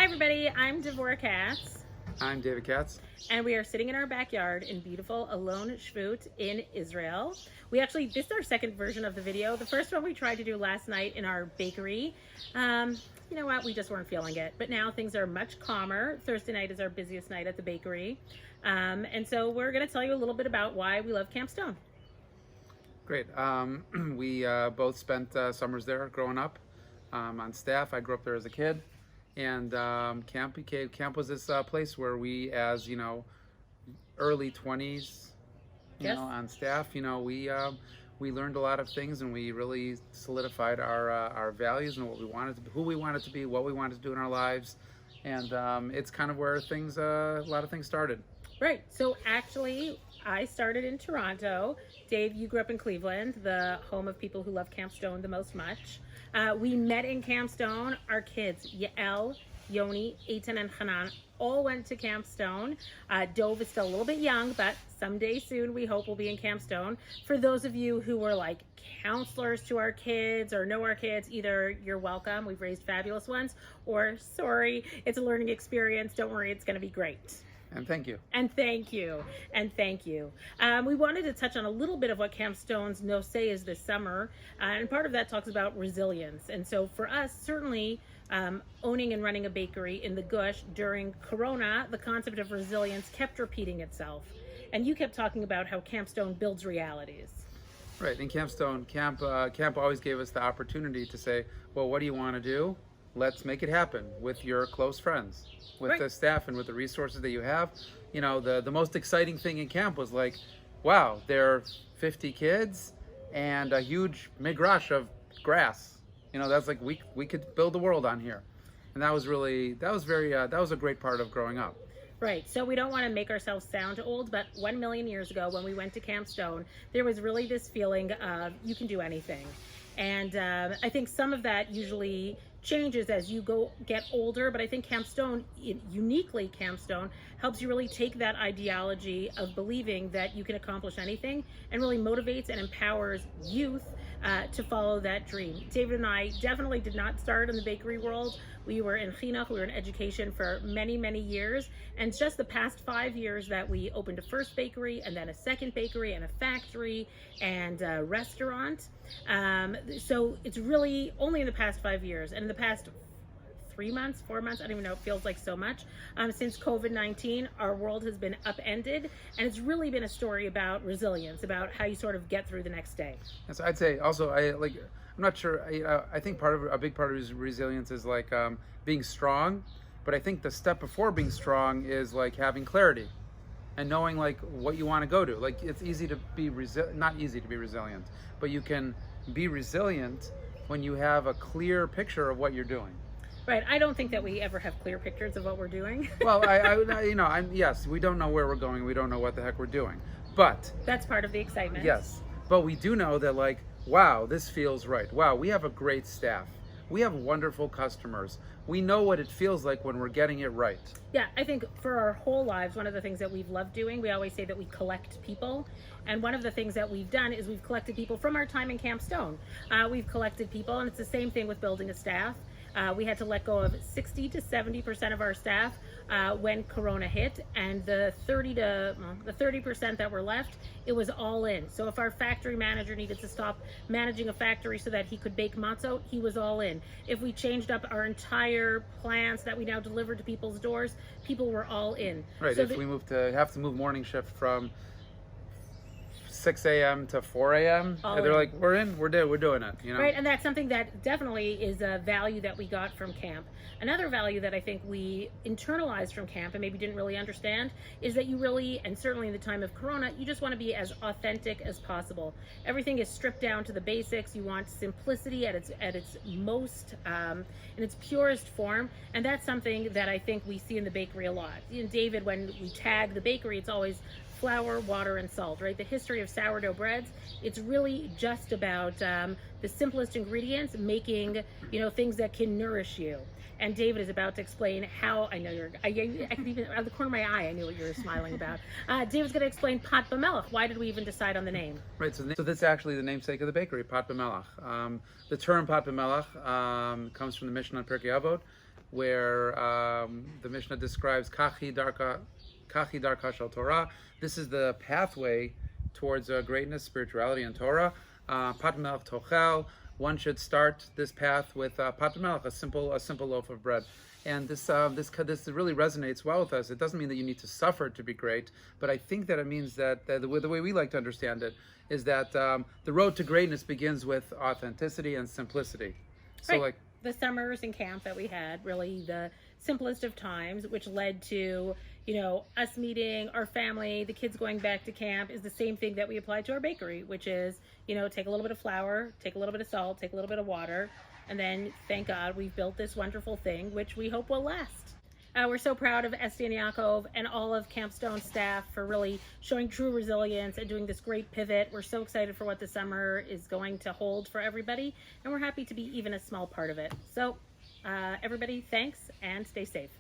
everybody, I'm Devora Katz. I'm David Katz. And we are sitting in our backyard in beautiful Alon Shvut in Israel. This is our second version of the video. The first one we tried to do last night in our bakery. You know what, we just weren't feeling it. But now things are much calmer. Thursday night is our busiest night at the bakery. And so we're gonna tell you a little bit about why we love Camp Stone. Great. We both spent summers there growing up on staff. I grew up there as a kid. And camp was this place where we, as early 20s, Yes. on staff, we learned a lot of things, and we really solidified our values and what we wanted to be, who we wanted to be, what we wanted to do in our lives, and it's kind of where a lot of things started. Right. So actually, I started in Toronto. Dave, you grew up in Cleveland, the home of people who love Camp Stone the most much. We met in Camp Stone. Our kids, Yael, Yoni, Eitan, and Hanan, all went to Camp Stone. Dove is still a little bit young, but someday soon we hope we'll be in Camp Stone. For those of you who were like counselors to our kids or know our kids, either you're welcome, we've raised fabulous ones, or sorry, it's a learning experience, don't worry, it's going to be great. And thank you. And thank you. And thank you. We wanted to touch on a little bit of what Camp Stone's No Say is this summer. And part of that talks about resilience. And so for us, certainly owning and running a bakery in the Gush during Corona, the concept of resilience kept repeating itself. And you kept talking about how Camp Stone builds realities. Right. In Camp Stone, camp always gave us the opportunity to say, well, what do you want to do? Let's make it happen with your close friends, with Right. the staff, and with the resources that you have. The most exciting thing in camp was like, wow, there are 50 kids and a huge midrash of grass. That's like we could build the world on here, and that was a great part of growing up. Right. So we don't want to make ourselves sound old, but 1 million years ago when we went to Camp Stone, there was really this feeling of you can do anything. And I think some of that usually changes as you get older, but I think Camp Stone, uniquely Camp Stone, helps you really take that ideology of believing that you can accomplish anything and really motivates and empowers youth to follow that dream. David and I definitely did not start in the bakery world. We were in chinuch, we were in education for many, many years. And just the past 5 years that we opened a first bakery and then a second bakery and a factory and a restaurant. So it's really only in the past 5 years, and in the past 3 months, 4 months, I don't even know, it feels like so much. Since COVID-19, our world has been upended, and it's really been a story about resilience, about how you sort of get through the next day. So I'd say also, I'm not sure, I think a big part of resilience is like being strong, but I think the step before being strong is like having clarity and knowing like what you want to go to. Like it's easy to be not easy to be resilient, but you can be resilient when you have a clear picture of what you're doing. Right. I don't think that we ever have clear pictures of what we're doing. Well, yes, we don't know where we're going. We don't know what the heck we're doing, but that's part of the excitement. Yes, but we do know that like, wow, this feels right. Wow, we have a great staff. We have wonderful customers. We know what it feels like when we're getting it right. Yeah, I think for our whole lives, one of the things that we've loved doing, we always say that we collect people. And one of the things that we've done is we've collected people from our time in Camp Stone. We've collected people, and it's the same thing with building a staff. We had to let go of 60 to 70% of our staff when Corona hit, and the 30% that were left, it was all in. So if our factory manager needed to stop managing a factory so that he could bake matzo, he was all in. If we changed up our entire plans that we now deliver to people's doors, people were all in. Right. So if we have to move morning shift from 6 a.m. to 4 a.m. They're like, we're doing it. Right, and that's something that definitely is a value that we got from camp. Another value that I think we internalized from camp and maybe didn't really understand is that you really, and certainly in the time of Corona, you just want to be as authentic as possible. Everything is stripped down to the basics. You want simplicity at its most, in its purest form, and that's something that I think we see in the bakery a lot. David, when we tag the bakery, it's always flour, water, and salt, right? The history of sourdough breads, it's really just about the simplest ingredients, making, things that can nourish you. And David is about to explain how, I could even, out of the corner of my eye, I knew what you were smiling about. David's going to explain Pat B'Melech. Why did we even decide on the name? Right, so this is actually the namesake of the bakery, Pat B'Melech. The term Pat B'Melech comes from the Mishnah on Pirkei Avot, where the Mishnah describes Kachi Darka Shel Torah. This is the pathway towards greatness, spirituality, and Torah. Pat Melech Tochel. One should start this path with Pat Melech, a simple loaf of bread. And this really resonates well with us. It doesn't mean that you need to suffer to be great, but I think that it means that the way we like to understand it is that the road to greatness begins with authenticity and simplicity. So right. like the summers in camp that we had, really the simplest of times, which led to, us meeting our family, the kids going back to camp, is the same thing that we applied to our bakery, which is, take a little bit of flour, take a little bit of salt, take a little bit of water, and then thank God we've built this wonderful thing, which we hope will last. We're so proud of Esti and Yaakov and all of Camp Stone staff for really showing true resilience and doing this great pivot. We're so excited for what the summer is going to hold for everybody, and we're happy to be even a small part of it. So everybody, thanks and stay safe.